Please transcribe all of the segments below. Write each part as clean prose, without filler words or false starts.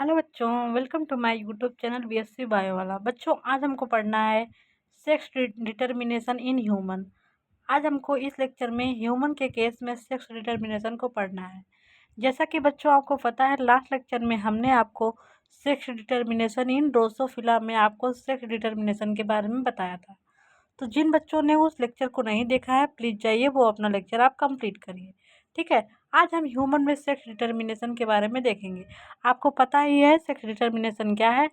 Hello बच्चों, welcome to my YouTube channel BSc bio वाला। बच्चों, आज हमको पढ़ना है सेक्स डिटर्मिनेशन इन ह्यूमन। आज हमको इस लेक्चर में ह्यूमन के केस में सेक्स डिटर्मिनेशन को पढ़ना है। जैसा कि बच्चों आपको पता है, लास्ट लेक्चर में हमने आपको सेक्स डिटर्मिनेशन इन ड्रोसोफिला में आपको सेक्स डिटर्मिनेशन के बारे में बताया था। तो जिन बच्चों ने उस लेक्चर को नहीं देखा है, प्लीज़ जाइए वो अपना लेक्चर आप कंप्लीट करिए। ठीक है, आज हम ह्यूमन में सेक्स डिटर्मिनेशन के बारे में देखेंगे। आपको पता ही है सेक्स डिटर्मिनेशन क्या है।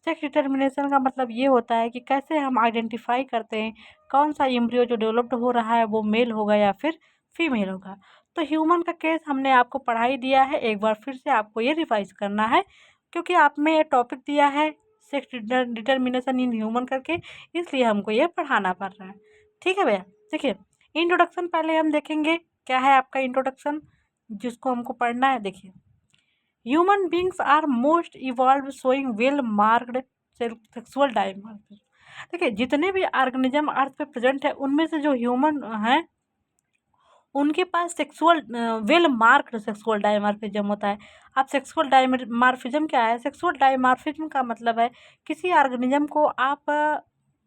सेक्स डिटर्मिनेशन का मतलब ये होता है कि कैसे हम आइडेंटिफाई करते हैं कौन सा एम्ब्रियो जो डेवलप्ड हो रहा है वो मेल होगा या फिर फीमेल होगा। तो ह्यूमन का केस हमने आपको पढ़ा ही दिया है, एक बार फिर से आपको ये रिवाइज करना है क्योंकि आप में ये टॉपिक दिया है सेक्स डिटर्मिनेशन इन ह्यूमन करके, इसलिए हमको ये पढ़ाना पड़ रहा है। ठीक है भैया, देखिए इंट्रोडक्शन पहले हम देखेंगे क्या है आपका इंट्रोडक्शन जिसको हमको पढ़ना है। देखिए, human beings are most evolve showing well marked sexual dimorphism. देखिए, जितने भी ऑर्गेनिज्म अर्थ पे प्रेजेंट है उनमें से जो ह्यूमन हैं उनके पास sexual well marked sexual dimorphism होता है। अब सेक्सुअल डायमॉर्फिज्म क्या है? सेक्सुअल डायमॉर्फिज्म का मतलब है किसी ऑर्गेनिज्म को आप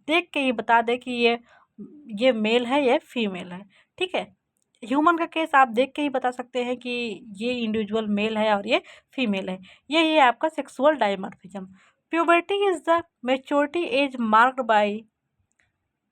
देख के ये बता दें कि ये मेल है, ये फीमेल है। ठीक है, ह्यूमन का केस आप देख के ही बता सकते हैं कि ये इंडिविजुअल मेल है और ये फीमेल है। यही है आपका sexual dimorphism. Puberty is the maturity age marked by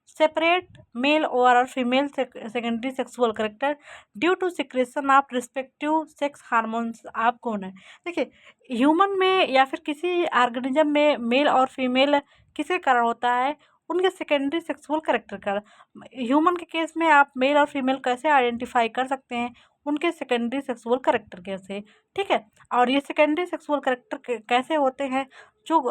separate male or female secondary sexual character due to secretion of respective sex hormones. आप कौन है? देखिए, ह्यूमन में या फिर किसी ऑर्गेनिज्म में मेल और फीमेल किसके कारण होता है? उनके सेकेंडरी सेक्सुअल करेक्टर का। ह्यूमन के केस में आप मेल और फीमेल कैसे आइडेंटिफाई कर सकते हैं? उनके सेकेंडरी सेक्सुअल करेक्टर कैसे। ठीक है, और ये सेकेंडरी सेक्सुअल करेक्टर कैसे होते हैं? जो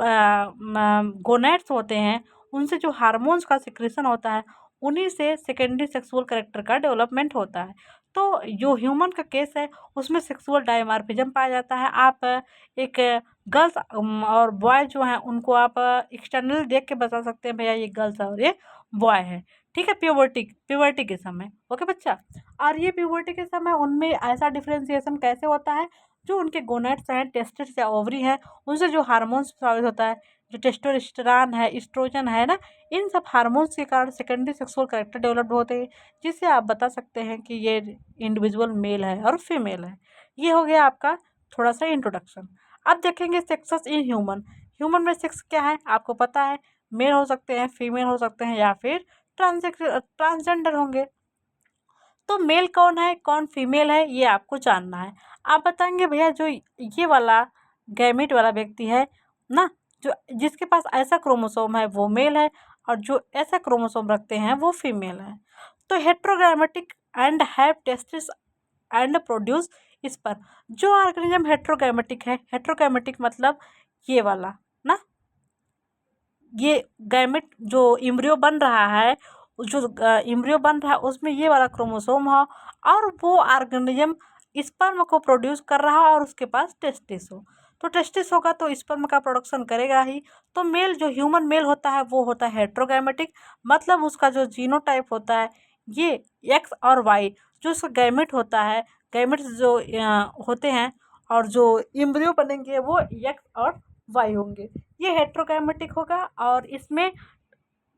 गोनेट्स होते हैं उनसे जो हार्मोन्स का सिक्रेशन होता है उन्हीं से सेकेंडरी सेक्सुअल करेक्टर का डेवलपमेंट होता है। तो जो ह्यूमन का केस है उसमें सेक्सुअल डायमॉर्फिज्म पाया जाता है। आप एक गर्ल्स और बॉय जो हैं उनको आप एक्सटर्नल देख के बता सकते हैं भैया ये गर्ल्स है और ये बॉय है। ठीक है, प्यूबर्टी के समय। ओके बच्चा, और ये प्यूबर्टी के समय उनमें ऐसा डिफ्रेंसिएशन कैसे होता है? जो उनके गोनेट्स हैं, टेस्टिस या ओवरी है, उनसे जो हार्मोन्स प्रभावित होता है, जो टेस्टोस्टेरोन है, एस्ट्रोजन है ना, इन सब हार्मोन्स के कारण सेकेंडरी सेक्सुअल कैरेक्टर डेवलप्ड होते हैं जिससे आप बता सकते हैं कि ये इंडिविजुअल मेल है और फीमेल है। ये हो गया आपका थोड़ा सा इंट्रोडक्शन। अब देखेंगे सेक्सेस इन ह्यूमन। ह्यूमन में सेक्स क्या है आपको पता है? मेल हो सकते हैं, फीमेल हो सकते हैं या फिर ट्रांसजेंडर होंगे। तो मेल कौन है, कौन फीमेल है, ये आपको जानना है। आप बताएंगे भैया जो ये वाला गैमेट वाला व्यक्ति है ना, जो जिसके पास ऐसा क्रोमोसोम है वो मेल है और जो ऐसा क्रोमोसोम रखते हैं वो फीमेल है। तो heterogametic and have testis and produce इस पर। जो ऑर्गेनिज्म हेट्रोगैमेटिक है, हेट्रोगैमेटिक मतलब ये वाला ना, ये गैमेट जो इम्ब्रियो बन रहा है, जो इम्ब्रियो बन रहा है उसमें ये वाला क्रोमोसोम हो और वो ऑर्गेनिज्म स्पर्म को प्रोड्यूस कर रहा है और उसके पास टेस्टिस हो। तो टेस्टिस होगा तो स्पर्म का प्रोडक्शन करेगा ही। तो मेल जो ह्यूमन मेल होता है वो होता है हेट्रोगैमेटिक, मतलब उसका जो जीनोटाइप होता है ये एक्स और वाई। जो उसका गैमेट होता है, गैमेट्स जो होते हैं और जो इम्ब्रियो बनेंगे वो एक्स और वाई होंगे। ये हेट्रोगैमेटिक होगा और इसमें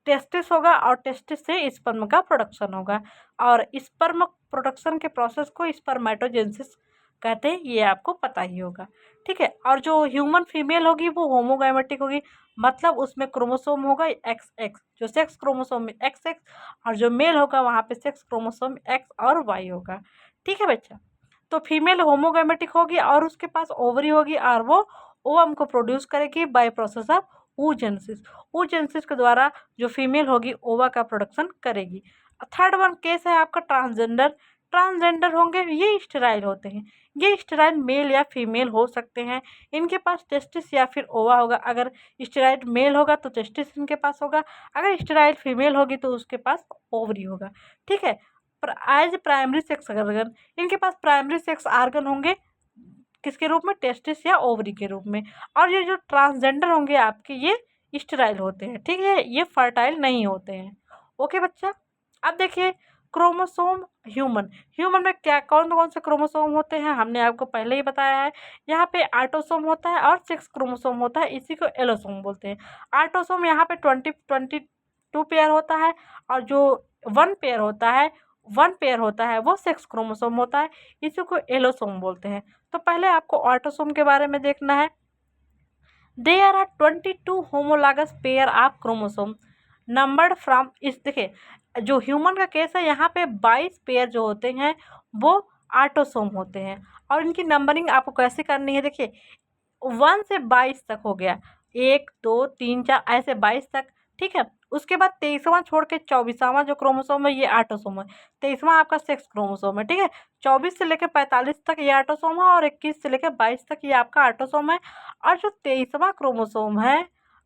टेस्टिस होगा और टेस्टिस से स्पर्म का प्रोडक्शन होगा और स्पर्म प्रोडक्शन के प्रोसेस को स्पर्मेटोजेनेसिस कहते हैं, ये आपको पता ही होगा। ठीक है, और जो ह्यूमन फीमेल होगी वो होमोगैमेटिक होगी, मतलब उसमें क्रोमोसोम होगा एक्स एक्स, जो सेक्स क्रोमोसोम में एक्स एक्स, और जो मेल होगा वहाँ पे सेक्स क्रोमोसोम एक्स और वाई होगा। ठीक है बच्चा, तो फीमेल होमोगैमेटिक होगी और उसके पास ओवरी होगी और वो ओवम को प्रोड्यूस करेगी by process of oogenesis। oogenesis के द्वारा जो फीमेल होगी ओवा का प्रोडक्शन करेगी। थर्ड वन केस है आपका ट्रांसजेंडर। ट्रांसजेंडर होंगे ये स्टेराइल होते हैं। ये स्टेराइल मेल या फीमेल हो सकते हैं। इनके पास टेस्टिस या फिर ओवा होगा। अगर स्टेराइल मेल होगा तो टेस्टिस इनके पास होगा, अगर स्टेराइल फीमेल होगी तो उसके पास ओवरी होगा। ठीक है, एज प्राइमरी सेक्स ऑर्गन, इनके पास प्राइमरी सेक्स ऑर्गन होंगे किसके रूप में? टेस्टिस या ओवरी के रूप में। और ये जो ट्रांसजेंडर होंगे आपके ये स्टेराइल होते हैं। ठीक है, ये फर्टाइल नहीं होते हैं। ओके बच्चा, अब देखिए क्रोमोसोम ह्यूमन, ह्यूमन में क्या कौन कौन से क्रोमोसोम होते हैं हमने आपको पहले ही बताया है। यहाँ पे आटोसोम होता है और 6 क्रोमोसोम होता है, इसी को एलोसोम बोलते हैं। आटोसोम यहाँ पे 22 पेयर होता है और जो वन पेयर होता है वो 6 क्रोमोसोम होता है, इसी को एलोसोम बोलते हैं। तो पहले आपको ऑटोसोम के बारे में देखना है। There are 22 homologous pair of chromosome numbered from इस, देखिए जो ह्यूमन का केस है यहाँ पे 22 पेयर जो होते हैं वो ऑटोसोम होते हैं। और इनकी नंबरिंग आपको कैसे करनी है, देखिए 1 से 22 तक हो गया, 1 2 3 4 ऐसे 22 तक, ठीक है। उसके बाद 23वां छोड़ के 24वां जो क्रोमोसोम है ये ऑटोसोम है, 23वां आपका सेक्स क्रोमोसोम है, ठीक है। 24 से लेकर 45 तक ये ऑटोसोम है और 21 से लेकर 22 तक ये आपका ऑटोसोम है। और जो 23वां क्रोमोसोम है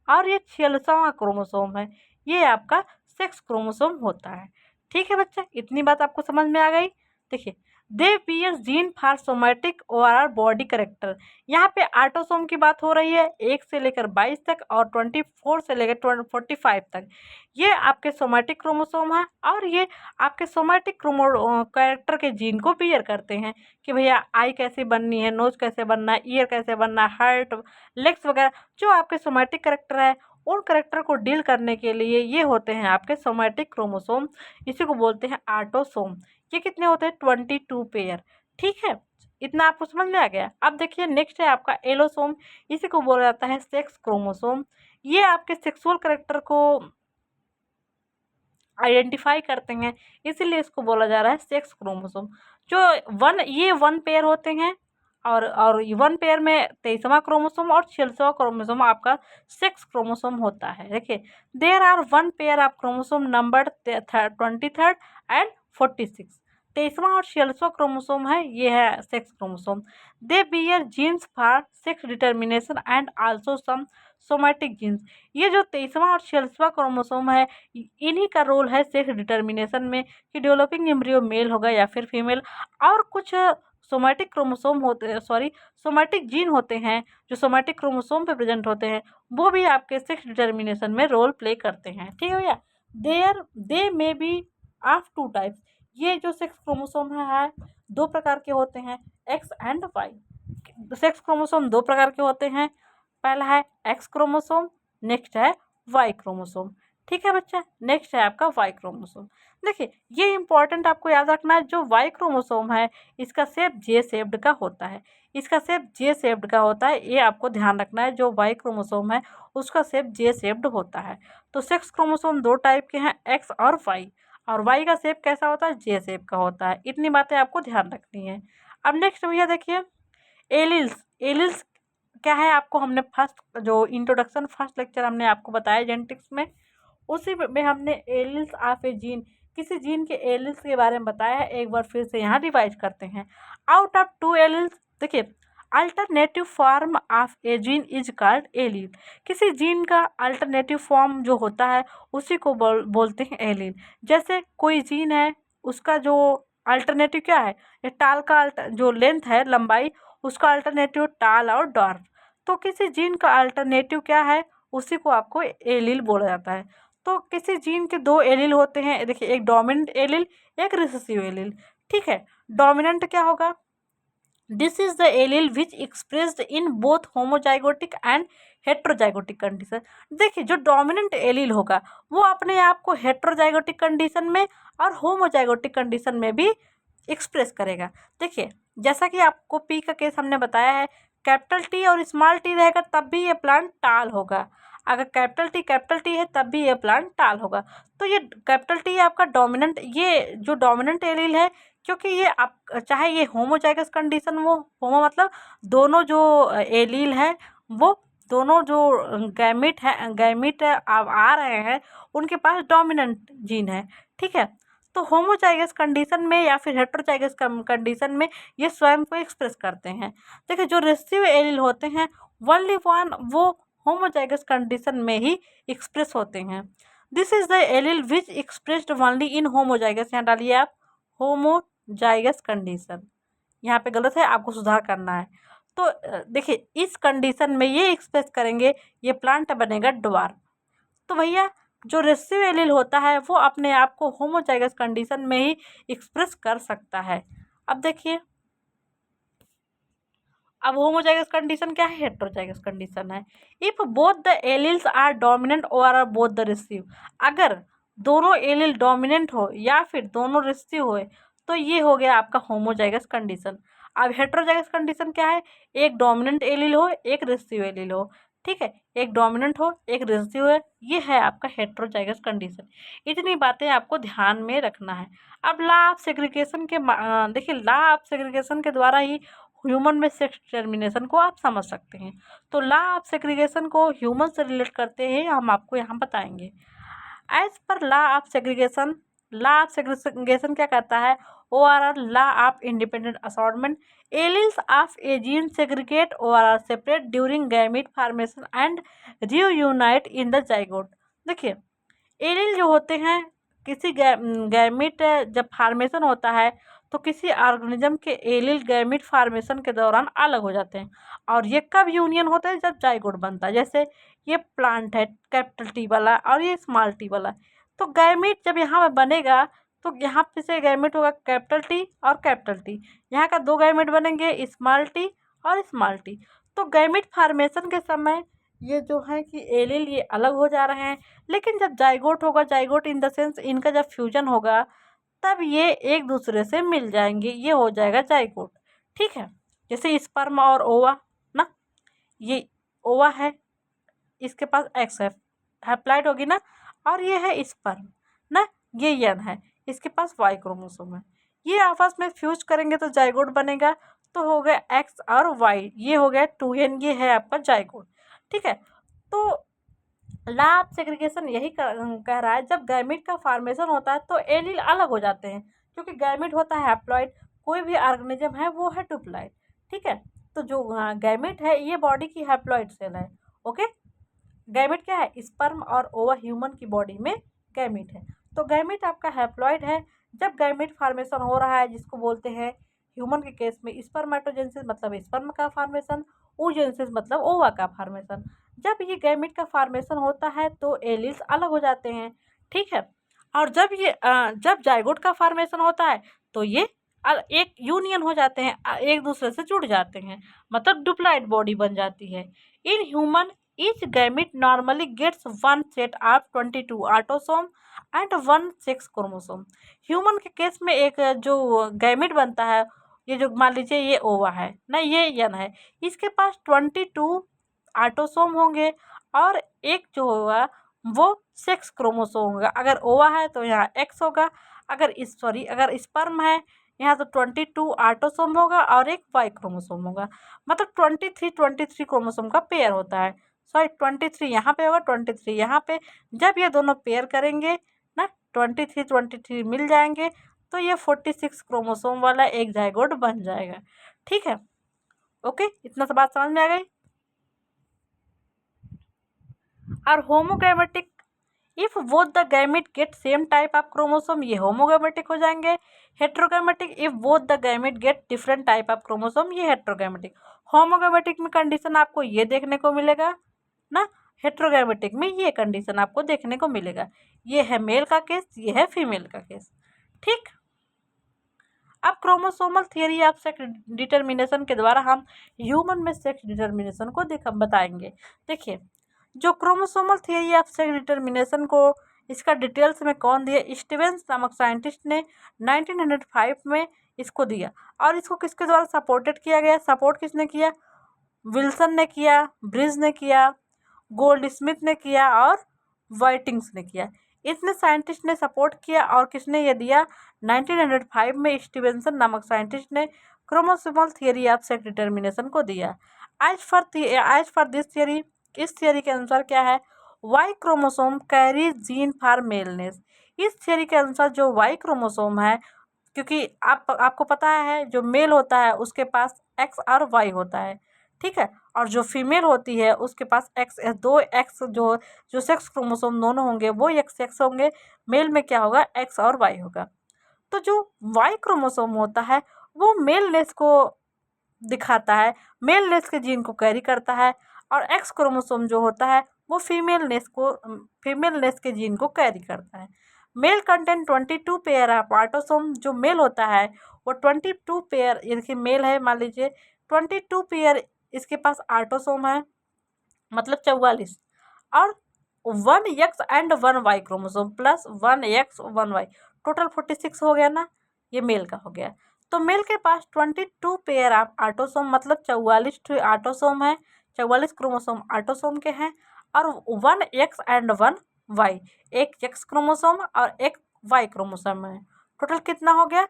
और ये 46वां क्रोमोसोम है ये आपका सेक्स क्रोमोसोम होता है, ठीक है बच्चा। इतनी बात आपको समझ में आ गई। देखिए दे बियर जीन फॉर सोमैटिक और बॉडी करेक्टर, यहाँ पे ऑटोसोम की बात हो रही है 1 से लेकर 22 तक और 24 से लेकर 45 तक, ये आपके सोमैटिक क्रोमोसोम है। और ये आपके सोमैटिक कैरेक्टर के जीन को बियर करते हैं कि भैया आई कैसे बननी है, नोज कैसे बनना है, ईयर कैसे बनना है, हार्ट, लेग्स वगैरह, जो आपके सोमैटिक करेक्टर है उन करेक्टर को डील करने के लिए ये होते हैं आपके सोमैटिक क्रोमोसोम, इसी को बोलते हैं ऑटोसोम। ये कितने होते हैं 22 पेयर, ठीक है। इतना आपको समझ में आ गया। अब देखिए नेक्स्ट है आपका एलोसोम, इसी को बोला जाता है सेक्स क्रोमोसोम। ये आपके सेक्सुअल करेक्टर को आइडेंटिफाई करते हैं, इसीलिए इसको बोला जा रहा है सेक्स क्रोमोसोम। जो वन पेयर होते हैं और वन पेयर में 23वां क्रोमोसोम और 46वां क्रोमोसोम आपका सेक्स क्रोमोसोम होता है। देखिए there are one pair of chromosome number 23 and 46, 23वां और 46वां क्रोमोसोम है ये है sex chromosome. They bear genes for sex determination and also some somatic genes, ये जो 23वां और 46वां क्रोमोसोम है इन्हीं का रोल है सेक्स डिटर्मिनेशन में कि डेवलपिंग एम्ब्रियो मेल होगा या फिर फीमेल। और कुछ सोमैटिक क्रोमोसोम होते सोमैटिक जीन होते हैं जो सोमैटिक क्रोमोसोम पे प्रेजेंट होते हैं, वो भी आपके सेक्स डिटर्मिनेशन में रोल प्ले करते हैं, ठीक है भैया। दे मे बी ऑफ 2 टाइप्स, ये जो सेक्स क्रोमोसोम है 2 प्रकार के होते हैं, X and Y. Sex chromosome 2 प्रकार के होते हैं, पहला है एक्स क्रोमोसोम, नेक्स्ट है वाई क्रोमोसोम, ठीक है बच्चा। नेक्स्ट है आपका वाई क्रोमोसोम। देखिए ये इंपॉर्टेंट आपको याद रखना है, जो वाई क्रोमोसोम है इसका शेप जे शेप्ड का होता है, इसका शेप जे शेप्ड का होता है, ये आपको ध्यान रखना है। जो वाई क्रोमोसोम है उसका शेप जे शेप्ड होता है। तो सेक्स क्रोमोसोम 2 टाइप के हैं, एक्स और वाई का शेप कैसा होता है, जे शेप का होता है। इतनी बातें आपको ध्यान रखनी है। अब नेक्स्ट भैया देखिए एलिल्स क्या है, आपको हमने फर्स्ट जो इंट्रोडक्शन फर्स्ट लेक्चर हमने आपको बताया जेनेटिक्स में, उसी में हमने एलिल्स ऑफ ए जीन, किसी जीन के एलिल्स के बारे में बताया है। एक बार फिर से यहाँ रिवाइज करते हैं। आउट ऑफ 2 एलिल्स, देखिए alternative form of a gene is called allele, किसी जीन का अल्टरनेटिव फॉर्म जो होता है उसी को बोलते हैं एलील। जैसे कोई जीन है उसका जो अल्टरनेटिव क्या है, ये टाल का जो लेंथ है लंबाई उसका अल्टरनेटिव टाल और डॉर्फ, तो किसी जीन का अल्टरनेटिव क्या है उसी को आपको एलील बोला जाता है। तो किसी जीन के 2 एलील होते हैं, देखिए एक डोमिनेंट एलील एक रिसेसिव एलील, ठीक है। डोमिनेंट क्या होगा, this is the allele which expressed in both homozygotic and heterozygotic condition. देखिए जो डोमिनेंट एलील होगा वो अपने आप को हेट्रोजाइगोटिक कंडीशन में और होमोजाइगोटिक कंडीशन में भी एक्सप्रेस करेगा। देखिए जैसा कि आपको पी का केस हमने बताया है, कैपिटल टी और स्मॉल टी रहेगा तब भी ये प्लांट टाल होगा, अगर कैपिटल टी है तब भी ये प्लांट टाल होगा। तो ये कैपिटल टी आपका डोमिनेंट, ये जो डोमिनेंट एलील है, क्योंकि ये आप चाहे ये होमोजाइगस कंडीशन, वो होमो मतलब दोनों जो एलील है वो दोनों जो गैमिट आ रहे हैं उनके पास डोमिनेंट जीन है, ठीक है। तो होमोजाइगस कंडीशन में या फिर हेट्रोजाइगस कंडीशन में ये स्वयं को एक्सप्रेस करते हैं। देखिए जो रेसिव एलील होते हैं ओनली वन वो होमोजाइगस कंडीशन में ही एक्सप्रेस होते हैं। This is the allele which expressed only in homozygous, यहाँ डालिए आप होमोजाइगस कंडीशन, यहाँ पे गलत है आपको सुधार करना है। तो देखिए इस कंडीशन में ये एक्सप्रेस करेंगे, ये प्लांट बनेगा ड्वार्फ। तो भैया जो रिसेसिव एलील होता है वो अपने आप को होमोजाइगस कंडीशन में ही एक्सप्रेस कर सकता है। अब देखिए, अब होमोजाइगस कंडीशन क्या है, हेट्रोजाइगस कंडीशन है। If both the alleles are dominant और आर बोथ द रिसीव, अगर दोनों एलील डोमिनेंट हो या फिर दोनों रिसीव हो, तो ये हो गया आपका होमोजाइगस कंडीशन। अब हेट्रोजाइगस कंडीशन क्या है, एक डोमिनेंट एलील हो एक रिसीव एलील हो, ठीक है, एक डोमिनेंट हो एक रिसीव है, ये है आपका हेट्रोजाइगस कंडीशन। इतनी बातें आपको ध्यान में रखना है। अब ला ऑफ सेग्रीगेशन के देखिए, ला ऑफ सेग्रीगेशन के द्वारा ही ह्यूमन में सेक्स डिटर्मिनेशन को आप समझ सकते हैं। तो लॉ ऑफ सेग्रीगेशन को ह्यूमन से रिलेट करते हैं हम आपको यहाँ बताएंगे। As per law of segregation, law of segregation क्या कहता है, ORR law of independent assortment, alleles of a gene segregate ORR separate during gamete formation and reunite in the zygote. देखिए, एलील जो होते हैं, किसी गैमीट जब फार्मेशन होता है तो किसी ऑर्गेनिज्म के एलील गैमीट फार्मेशन के दौरान अलग हो जाते हैं, और ये कब यूनियन होता है, जब जाइगोट बनता है। जैसे ये प्लांट है कैपिटल टी वाला और ये स्मॉल टी वाला, तो गैमीट जब यहाँ पे बनेगा तो यहाँ पे से गैमीट होगा कैपिटल टी और कैपिटल टी, यहाँ का दो गैमीट बनेंगे स्मॉल टी और स्मॉल टी। तो गैमीट फार्मेशन के समय ये जो है कि एलील ये अलग हो जा रहे हैं, लेकिन जब जाइगोट होगा, जाइगोट इन द सेंस इनका जब फ्यूजन होगा, तब ये एक दूसरे से मिल जाएंगे, ये हो जाएगा जाइगोट। ठीक है, जैसे स्पर्म और ओवा ना, ये ओवा है, इसके पास एक्स है, हैप्लाइड होगी ना, और ये है स्पर्म ना, ये यन है, इसके पास वाई क्रोमोसोम है, ये आपस में फ्यूज करेंगे तो जाइगोट बनेगा। तो हो गया एक्स और वाई, ये हो गया 2n, ये है आपका जाइगोट। ठीक है, तो लॉ ऑफ सेग्रीगेशन यही कह रहा है, जब गैमीट का फॉर्मेशन होता है तो एलील अलग हो जाते हैं, क्योंकि गैमीट होता है हैप्लॉइड, कोई भी ऑर्गेनिज्म है वो है डिप्लॉइड। ठीक है, तो जो गैमीट है ये बॉडी की हैप्लॉइड सेल है। ओके, गैमीट क्या है, स्पर्म और ओवा ह्यूमन की बॉडी में गैमीट है। तो गैमीट आपका हैप्लॉइड है। जब गैमीट फॉर्मेशन हो रहा है, जिसको बोलते हैं ह्यूमन के केस में स्पर्मेटोजेनेसिस, मतलब स्पर्म का फॉर्मेशन, oogenesis मतलब ओवा का फॉर्मेशन। जब ये गैमीट का फॉर्मेशन होता है तो एलील्स अलग हो जाते हैं। ठीक है, और जब जाइगोट का फॉर्मेशन होता है तो ये एक यूनियन हो जाते हैं, एक दूसरे से जुड़ जाते हैं, मतलब डुप्लॉइड बॉडी बन जाती है। In human each gamete normally gets one set of 22 autosome and one sex chromosome. Human के केस में एक जो गैमेट बनता है, ये जो मान लीजिए ये ओवा है ना, ये यन है, इसके पास 22 ऑटोसोम होंगे और एक जो होगा वो सेक्स क्रोमोसोम होगा। अगर ओवा है तो यहाँ एक्स होगा, अगर स्पर्म है यहाँ तो 22 ऑटोसोम होगा और एक वाई क्रोमोसोम होगा, मतलब 23 क्रोमोसोम का पेयर होता है। सॉरी, 23 यहाँ पे होगा, 23 यहाँ पे। जब ये दोनों पेयर करेंगे ना, 23 मिल जाएंगे, तो ये 46 क्रोमोसोम वाला एक जाइगोट बन जाएगा। ठीक है, ओके, इतना सा बात समझ में आ गई। और homogametic, if both the gamete get same type of chromosome, ये होमोगैमेटिक हो जाएंगे। Heterogametic, if both the gamete get different type of chromosome, ये हेट्रोगैमेटिक। होमोगैमेटिक में कंडीशन आपको ये देखने को मिलेगा ना, हेट्रोगैमेटिक में ये कंडीशन आपको देखने को मिलेगा। ये है मेल का केस, ये है फीमेल का केस। ठीक, अब chromosomal theory of sex determination के द्वारा हम ह्यूमन में सेक्स डिटर्मिनेशन को बताएंगे। देखिए, जो chromosomal theory of sex determination को इसका डिटेल्स में कौन दिया, स्टीवेंस नामक साइंटिस्ट ने 1905 में इसको दिया। और इसको किसके द्वारा सपोर्टेड किया गया, सपोर्ट किसने किया, विल्सन ने किया, ब्रिज ने किया, गोल्ड स्मिथ ने किया और वाइटिंग्स ने किया। इतने साइंटिस्ट ने सपोर्ट किया, और किसने ये दिया, 1905 में स्टीवेंसन नामक साइंटिस्ट ने chromosomal theory of sex determination को दिया। एज फॉर दिस थियरी, इस थियरी के अनुसार क्या है, Y chromosome carry gene for maleness. इस थियरी के अनुसार जो वाई क्रोमोसोम है, क्योंकि आपको पता है जो मेल होता है उसके पास एक्स और वाई होता है। ठीक है, और जो फीमेल होती है उसके पास एक्स, दो एक्स, जो जो सेक्स क्रोमोसोम दोनों होंगे वो एक्स एक्स होंगे, मेल में क्या होगा, एक्स और वाई होगा। तो जो वाई क्रोमोसोम होता है वो मेलनेस को दिखाता है, मेलनेस के जीन को कैरी करता है, और एक्स क्रोमोसोम जो होता है वो फीमेलनेस के जीन को कैरी करता है। Male contain 22 pair of autosome, जो मेल होता है वो 22 पेयर, देखिए मेल है, मान लीजिए 22 पेयर इसके पास ऑटोसोम है, मतलब 44, और 1X and 1Y chromosome plus 1X 1Y, total 46 हो गया ना, ये मेल का हो गया। तो मेल के पास 22 पेयर ऑफ ऑटोसोम, मतलब 44 ऑटोसोम है, 44 क्रोमोसोम ऑटोसोम के हैं, और 1X एंड 1Y, एक X क्रोमोसोम और एक Y क्रोमोसोम है। टोटल कितना हो गया?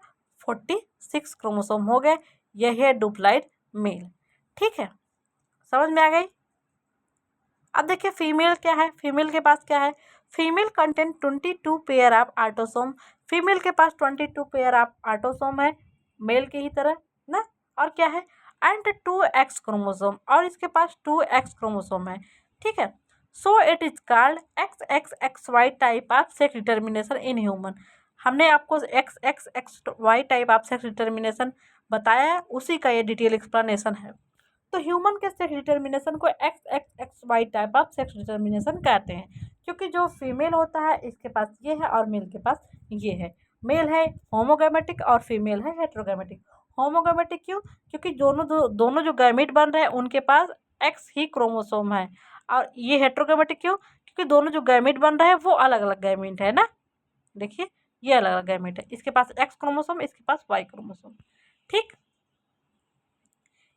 46 क्रोमोसोम हो गए। यही है डुप्लाइड मेल। ठीक है, समझ में आ गई? अब देखिए फीमेल क्या है, फीमेल के पास क्या है? Female content 22 pair of autosome, female के पास 22 पेयर ऑफ ऑटोसोम है, मेल की ही तरह ना। और क्या है? एंड 2X क्रोमोसोम, और इसके पास 2X क्रोमोसोम है। ठीक है, so it is called XXXY type of sex determination in human. हमने आपको XXXY type of sex determination बताया है, उसी का ये डिटेल एक्सप्लेनेशन है। तो ह्यूमन के सेक्स डिटर्मिनेशन को XXXY type of sex determination कहते हैं, क्योंकि जो फीमेल होता है इसके पास ये है और मेल के पास ये है। मेल है होमोगैमेटिक और फीमेल है हेट्रोगैमेटिक। होमोगैमेटिक क्यों? क्योंकि दोनों जो गैमेट बन रहे हैं उनके पास X ही क्रोमोसोम है। और ये हेट्रोगैमेटिक क्यों? क्योंकि दोनों जो गैमेट बन रहे हैं वो अलग अलग गैमेट है ना। देखिए ये अलग अलग गैमेट है, इसके पास X क्रोमोसोम, इसके पास Y क्रोमोसोम। ठीक,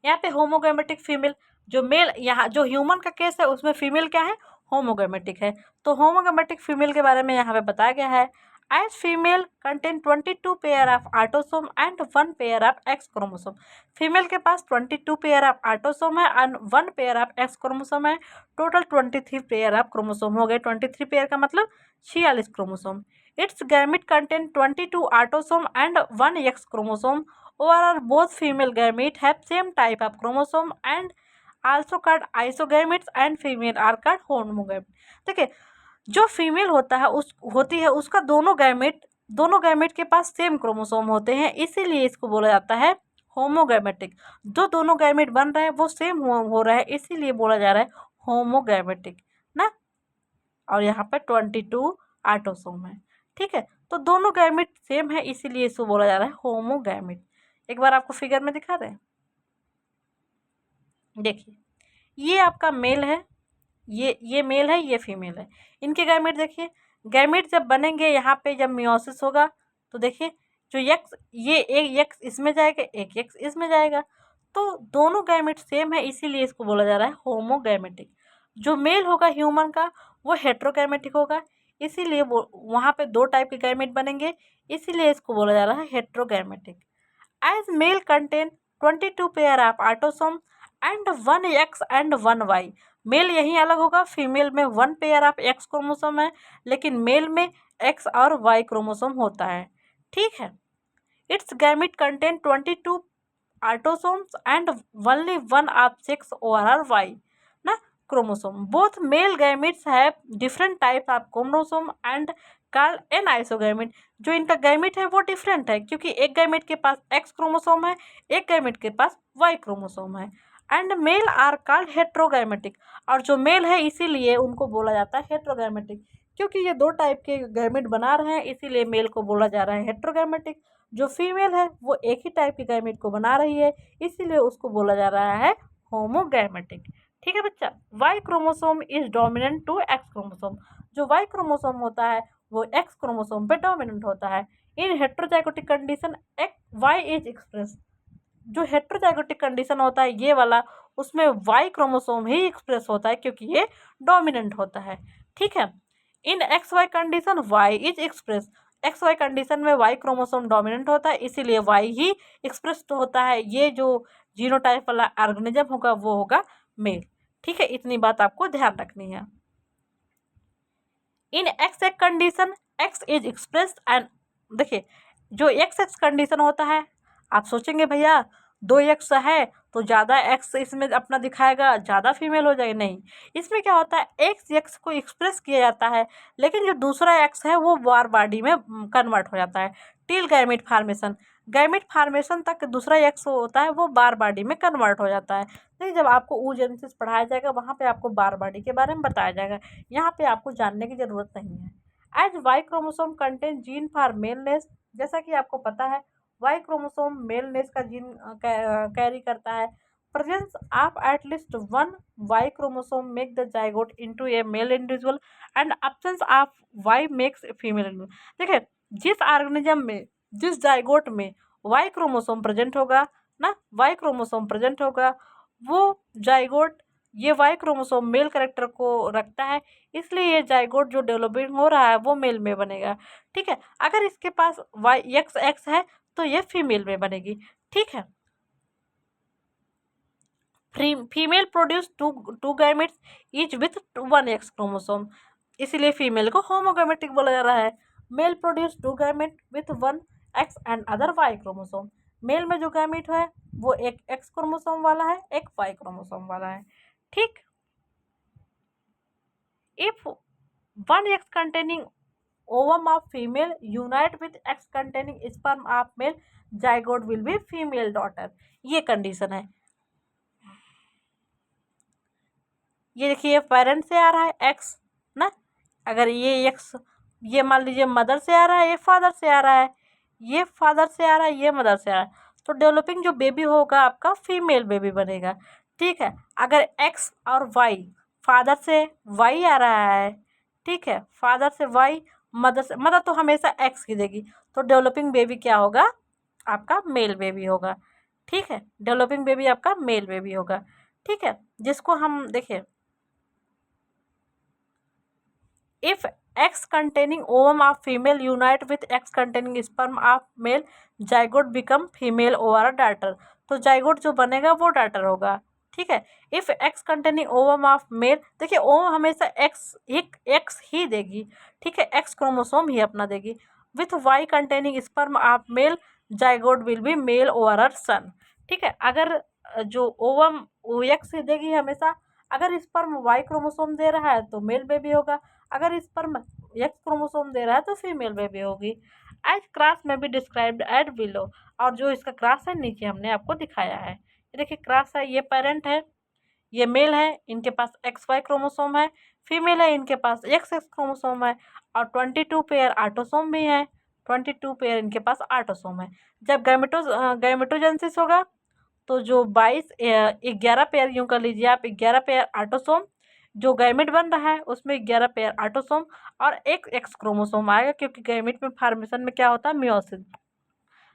यहाँ पे होमोगैमेटिक फीमेल, जो मेल, यहाँ जो ह्यूमन का केस है उसमें फीमेल क्या है? होमोगैमेटिक है। तो होमोगैमेटिक फीमेल के बारे में यहाँ पे बताया गया है, as female contain 22 pair of autosome and 1 pair of X chromosome. Female के पास 22 पेयर ऑफ ऑटोसोम है and 1 pair of X chromosome है। टोटल 23 पेयर ऑफ क्रोमोसोम हो गए। 23 पेयर का मतलब 46 chromosome. It's gamete contain 22 autosome and 1 X chromosome. Overall, both female gametes have same type of chromosome and also called isogametes and female are called homogametes। देखिए जो female होती है उसका दोनों गैमेट के पास सेम क्रोमोसोम होते हैं, इसीलिए इसको बोला जाता है होमोगैमेटिक। जो दोनों गैमेट बन रहे हैं वो सेम हो रहा है, इसीलिए बोला जा रहा है होमोगैमेटिक ना। और यहाँ पर 22 ऑटोसोम है। ठीक है, तो दोनों गैमेट सेम है, इसीलिए इसको बोला जा रहा है होमोगैमेट। एक बार आपको फिगर में दिखा दें, देखिए ये आपका मेल है, ये मेल है, ये फीमेल है। इनके गैमेट देखिए, गैमेट जब बनेंगे यहाँ पे जब मियोसिस होगा तो देखिए जो एक्स, ये एक एक्स इसमें जाएगा, एक एक्स इसमें जाएगा, तो दोनों गैमेट सेम है, इसीलिए इसको बोला जा रहा है होमोगैमेटिक। जो मेल होगा ह्यूमन का वो हेट्रोगैमेटिक होगा, इसीलिए वो वहाँ पे 2 टाइप के गैमेट बनेंगे, इसीलिए इसको बोला जा रहा है heterogametic. As male contain 22 pair of autosome and 1X and 1Y। Male यहीं अलग होगा, फीमेल में 1 पेयर ऑफ X क्रोमोसोम है, लेकिन मेल में X और Y क्रोमोसोम होता है। ठीक है, it's gamete contain 22 autosomes and only 1 of 6 और Y ना chromosome. Both male gametes have different type of chromosome and called an isogamete. जो इनका गैमेट है वो डिफरेंट है, क्योंकि एक गैमेट के पास एक्स क्रोमोसोम है, एक गैमेट के पास वाई क्रोमोसोम है। And male are called heterogametic. और जो मेल है इसीलिए उनको बोला जाता है हेट्रोगैमेटिक, क्योंकि ये 2 टाइप के गैमेट बना रहे हैं, इसीलिए मेल को बोला जा रहा है हेट्रोगैमेटिक। जो फीमेल है वो एक ही टाइप के गैमेट को बना रही है, इसीलिए उसको बोला जा रहा है होमोगैमेटिक। ठीक है बच्चा, Y chromosome is dominant to X chromosome. जो वाई क्रोमोसोम होता है वो एक्स क्रोमोसोम पे डोमिनेंट होता है। In heterozygotic condition Y is express. जो हेट्रोजाइगोटिक कंडीशन होता है ये वाला, उसमें वाई क्रोमोसोम ही एक्सप्रेस होता है, क्योंकि ये डोमिनेंट होता है। ठीक है, in X Y condition Y is express. X Y condition में वाई क्रोमोसोम डोमिनेंट होता है, इसीलिए वाई ही एक्सप्रेस होता है। ये जो जीनोटाइप वाला ऑर्गेनिज्म होगा वो होगा मेल। ठीक है, इतनी बात आपको ध्यान रखनी है। In X X condition X is express and, देखिए जो एक्स एक्स कंडीशन होता है, आप सोचेंगे भैया 2 एक्स है तो ज़्यादा एक्स इसमें अपना दिखाएगा, ज़्यादा फीमेल हो जाएगी। नहीं, इसमें क्या होता है, एक्स एक्स को एक्सप्रेस किया जाता है, लेकिन जो दूसरा एक्स है वो वार बॉडी में कन्वर्ट हो जाता है till gamete formation. Gamete formation तक दूसरा एक्स होता है वो बार बॉडी में कन्वर्ट हो जाता है। देखिए जब आपको oogenesis पढ़ाया जाएगा वहाँ पे आपको बार बॉडी के बारे में बताया जाएगा, यहाँ पे आपको जानने की ज़रूरत नहीं है। As Y chromosome contain gene for maleness, जैसा कि आपको पता है वाई क्रोमोसोम मेलनेस का जीन कैरी करता है। Presence of at least one Y chromosome make the zygote into a male individual and absence of Y makes female individual. देखिए जिस ऑर्गेनिज्म में, जिस जाइगोट में वाई क्रोमोसोम प्रेजेंट होगा ना, वाई क्रोमोसोम प्रेजेंट होगा, वो जाइगोट ये वाई क्रोमोसोम मेल कैरेक्टर को रखता है, इसलिए ये जाइगोट जो डेवलपिंग हो रहा है वो मेल में बनेगा। ठीक है, अगर इसके पास वाई एक्स एक्स है तो ये फीमेल में बनेगी। ठीक है, female produce two gametes each with one X chromosome, इसीलिए फीमेल को होमोगैमेटिक बोला जा रहा है। Male produce two gamete with one X and other Y chromosome, male में जो गैमेट है वो एक एक्स क्रोमोसोम वाला है, एक वाई क्रोमोसोम वाला है। ठीक, if one x containing ovum of female unite with x containing sperm of male, zygote will be female daughter, ये कंडीशन है। ये देखिए पेरेंट से आ रहा है एक्स ना, अगर ये एक्स, ये मान लीजिए मदर से आ रहा है, ये फादर से आ रहा है, ये फादर से आ रहा है, ये मदर से आ रहा है, तो डेवलपिंग जो बेबी होगा आपका फीमेल बेबी बनेगा। ठीक है, अगर एक्स और वाई, फादर से वाई आ रहा है, ठीक है, फादर से वाई, मदर से, मदर तो हमेशा एक्स ही देगी, तो डेवलपिंग बेबी क्या होगा आपका मेल बेबी होगा। ठीक है, डेवलपिंग बेबी आपका मेल बेबी होगा। ठीक है, जिसको हम देखें, if x containing ovum of female unite with x containing sperm of male, zygote become female over daughter, तो जाइगोट जो बनेगा वो डाटर होगा। ठीक है, if x containing ovum of male, देखिए ओवम हमेशा x ही देगी। ठीक है, x क्रोमोसोम ही अपना देगी। With y containing sperm of male, zygote will be male over her son. ठीक है, अगर जो ओवम x ही देगी हमेशा, अगर स्पर्म y क्रोमोसोम दे रहा है तो मेल बेबी होगा, अगर इस पर एक्स क्रोमोसोम दे रहा है तो फीमेल बेबी होगी। एज क्रॉस में भी डिस्क्राइब्ड एट बिलो, और जो इसका क्रॉस है नीचे हमने आपको दिखाया है। ये देखिए क्रॉस है, ये पेरेंट है, ये मेल है, इनके पास एक्स वाई क्रोमोसोम है, फीमेल है, इनके पास एक्स एक्स क्रोमोसोम है, और 22 पेयर आटोसोम भी है, 22 पेयर इनके पास आटोसोम है। जब गैमेटोजेंसिस होगा तो जो 11 पेयर, यूँ कर लीजिए आप, 11 पेयर आटोसोम, जो गैमेट बन रहा है उसमें 11 पेयर आटोसोम और एक एक्स क्रोमोसोम आएगा, क्योंकि गैमेट में फार्मेशन में क्या होता है, मियोसिस,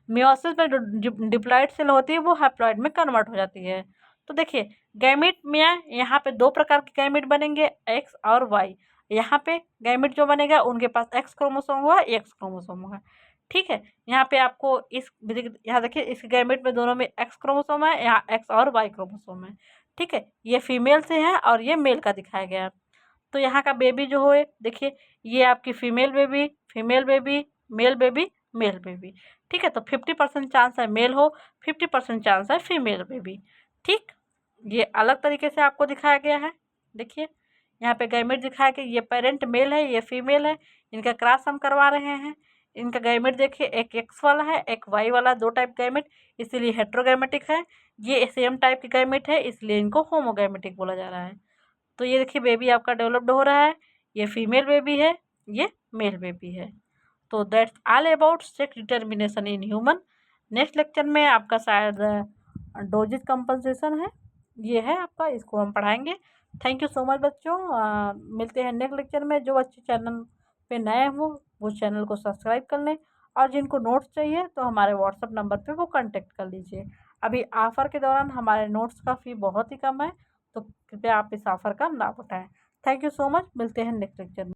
मियोसिस में जो डिप्लॉइड सेल होती है वो हैप्लॉइड में कन्वर्ट हो जाती है। तो देखिए गैमेट में यहाँ पे दो प्रकार के गैमेट बनेंगे, एक्स और वाई। यहाँ पे गैमेट जो बनेगा उनके पास एक्स क्रोमोसोम होगा, एक्स क्रोमोसोम होगा। ठीक है, यहाँ पे आपको यहाँ देखिए इस गैमेट में दोनों में एक्स क्रोमोसोम है, यहाँ एक्स और वाई क्रोमोसोम है। ठीक है, ये फीमेल से है और ये मेल का दिखाया गया है। तो यहाँ का बेबी जो हो, देखिए ये आपकी female baby, female baby, male baby, male baby. ठीक है, तो 50% चांस है मेल हो, 50% चांस है फीमेल बेबी। ठीक, ये अलग तरीके से आपको दिखाया गया है। देखिए यहाँ पे गैमेट दिखाया कि ये पेरेंट मेल है, ये फीमेल है, इनका क्रॉस हम करवा रहे हैं। इनका गैमेट देखिए एक एक्स वाला है, एक वाई वाला, दो टाइप गैमेट, इसीलिए हेट्रोगैमेटिक है। ये सेम टाइप के गैमेट है, इसलिए इनको होमोगैमेटिक बोला जा रहा है। तो ये देखिए बेबी आपका डेवलप्ड हो रहा है, ये फीमेल बेबी है, ये मेल बेबी है। तो that's all about sex determination in human. Next lecture में आपका शायद डोजेज कंपनसेशन है, ये है आपका, इसको हम पढ़ाएंगे। थैंक यू सो मच बच्चों, मिलते हैं नेक्स्ट लेक्चर में। जो बच्चे चैनल पे नए हो वो चैनल को सब्सक्राइब कर लें, और जिनको नोट्स चाहिए तो हमारे व्हाट्सअप नंबर पे वो कांटेक्ट कर लीजिए। अभी ऑफ़र के दौरान हमारे नोट्स का फ़ी बहुत ही कम है, तो कृपया आप इस ऑफ़र का लाभ उठाएं। थैंक यू सो मच, मिलते हैं नेक्स्ट लेक्चर में।